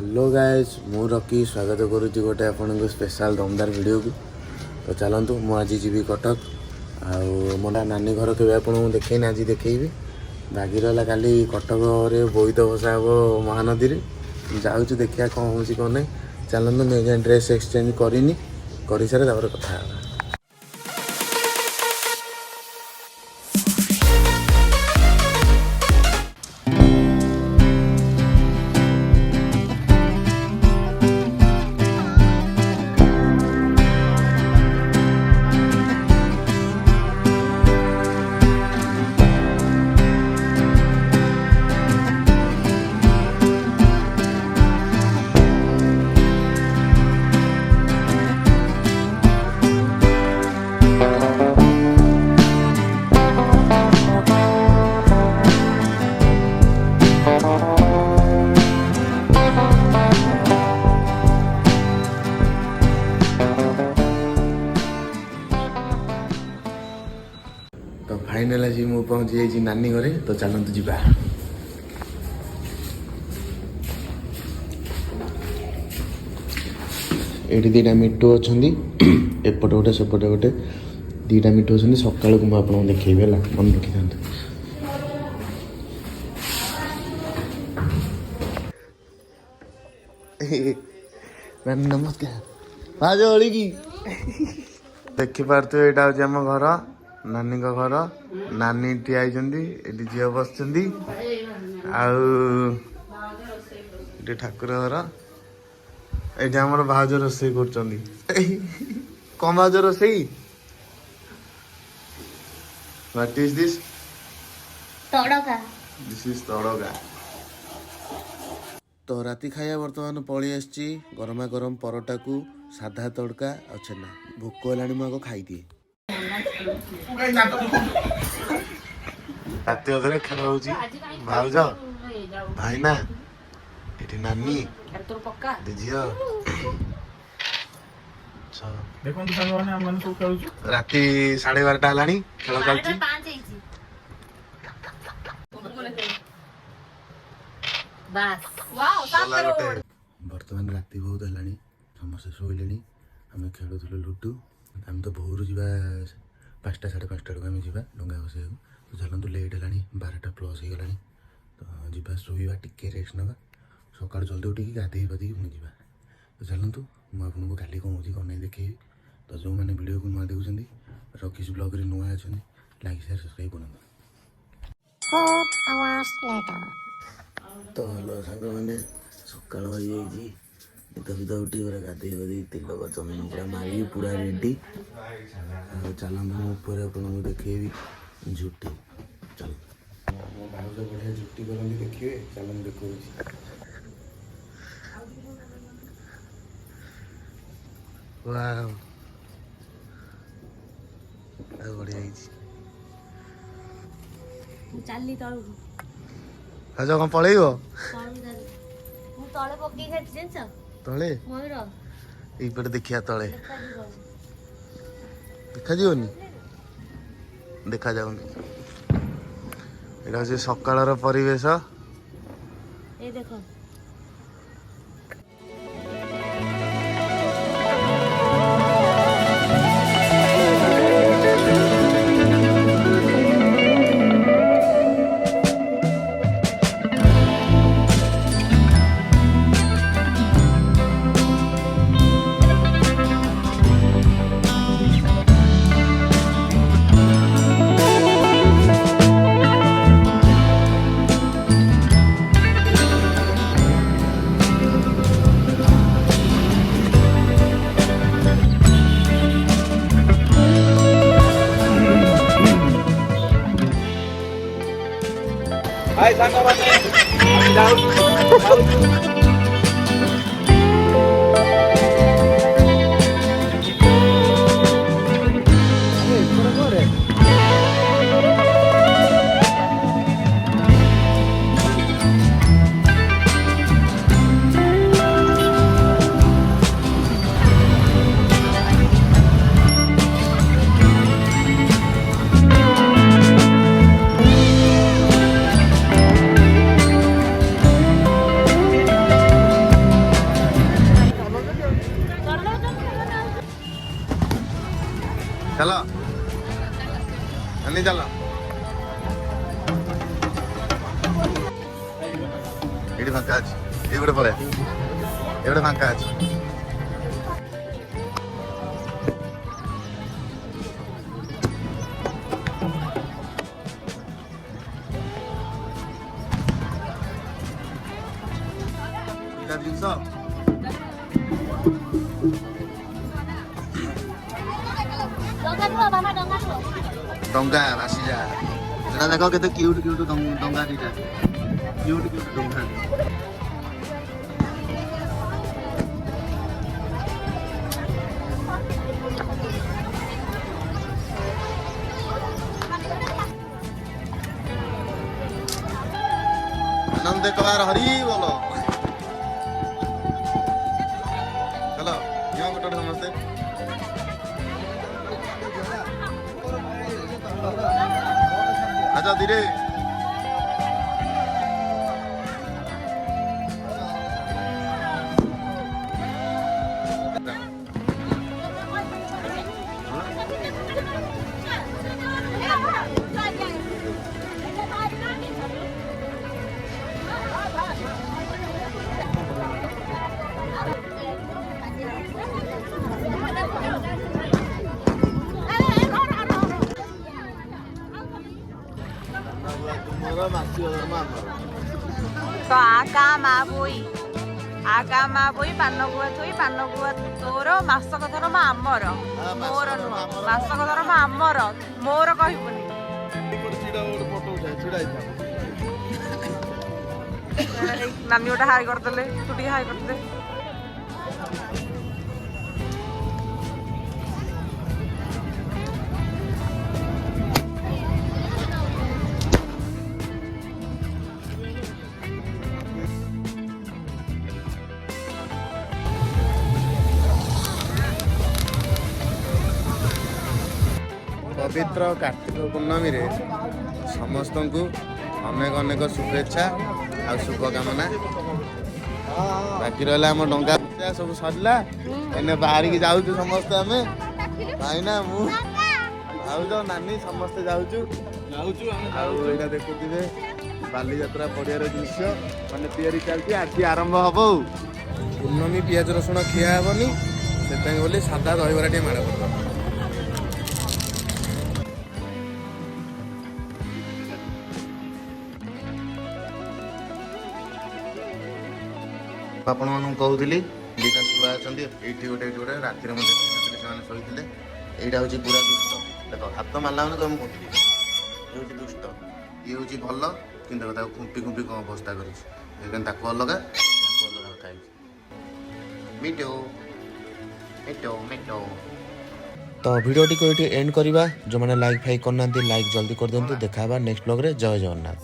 Hello guys मु rocky स्वागत करुच्ची गोटे आपन स्पेशल दमदार वीडियो को। तो चलतु मु आज जी कटक मोटा नानी घर के आपको देखेनि आज देखी बाकी रहा काली कटक बोईत भसा हम महानदी जाऊँ देखिया कौन हो कौन नहीं। चलतु मुझे ड्रेस एक्सचेंज करनी कर सारे कथा। तो फाइनल आज मुझे पहुँची जाइए नानी घरे। तो चलतु जा ये दीटा मिठू अच्छा एपटे गोटे सेपटे गोटे दीटा मिठू अच्छा सकाल को मुझे देखी है मन रखी था। नानी नमस्कार भाज ओली की देखिपे यहाँ हूँ आम घर नानी घर नानी टी आई झी बस ठाकुर घर ये आम भाज रोसे कौन भाज रोसे what is this tadka this is tadka. तो राति खाया बर्तमान पलि आसी गरमा गरम परोटा को साधा तड़का और छेना भोक होलानी मुझे खाई दिए। राति अधरे खेल हो भाउज भाईना ये नानी झील राति 12:30 है खेल चलती। बर्तमान राति बहुत है समस्त शोले आम खेलुलु लुडु आम तो भोर जा 5टा 5:30 आम जा डा बस। तो चलतु लेट है 12:00+ हो गला। तो जा शोवा टिके रेस्ट ना सका जल्दी उठी गाधे पाधे पुणी जा। तो चलतु मुझे काली कौन हो कौन नहीं देखी। तो जो मैंने वीडियो को नुआ देखुं रकीश ब्लॉग रे नुआ अच्छा लाइक शेयर सब्सक्राइब करूँ। तो हलो साग मैंने सका नित फित उठी पूरा गाधे पाधे तिलक चंदन पूरा मारी पूरा रेडी। चल मुझे आपको देखेबी झुटी चल मो भाज बढ़िया झुटी करती देखिए। चल मुझे देखो बढ़िया चली तलू आज कौन पलैब तले पकई खाई तले मयूर ये देखिया तले देखा जाओनी देखा जाऊनी। यहाँ हूँ सकाल परिवेश ये देखो Hai sahabat, jauh. ନାନୀ ଚାଲ ଏଇଠି ଫାଙ୍କା ଅଛି ଏଇ ଗୋଟେ ପଳେଆ ଏଇ ଗୋଟେ ଫାଙ୍କା ଅଛି ଜିନିଷ ଡଙ୍ଗା ଭାସିଯା ସେଟା ଦେଖ କେତେ କ୍ୟୁଟ୍ କ୍ୟୁଟ୍ ଡଙ୍ଗା ଦିଟା କ୍ୟୁଟ୍ କ୍ୟୁଟ୍ ଡଙ୍ଗା आनंद कबार हरी बोलो चलो क्यों गोटे समस्ते अच्छा धीरे तो आका मा बोई पान गुआ थोई पान गुआ तोर मासक धर्म आमर मोर नुह मासक धर्म आमर मोर कहबुनी नानी गोटे हाई करदे तू टे हाई करदे पवित्र कार्तिक पूर्णमी रे समस्त को अनेक अनेक शुभेच्छा आ शुभकामना बाकी रहा आम डंगा सब सरला एने बाहर की जाऊँ समस्ते आम भाईना मुझ नानी समस्ते जाऊँ देखुवे बालीजात्रा पड़ियार दृश्य मैंने तैयारी चलती आज आरंभ हम पूर्णमी पियाज रसुण खिया हेनी से बोली सादा दहीबरा टे माड़ पड़ आपण मानू कहूली दुटा छुआ अच्छा ये गोटे राति में शोते यहाँ हूँ पूरा दुष्ट देख हाथ मारला मैंने तुम कहती ये हूँ दुष्ट ये हूँ भल कि खुंपी खुंपी कौन अवस्था कर अलग खाई मिटो मिटो मिटो तो वीडियो को ये एंड करवा जो मैंने लाइक फाइक करना लाइक जल्दी कर दिंतु देखा नेक्स्ट ब्लॉग रे जय जगन्नाथ।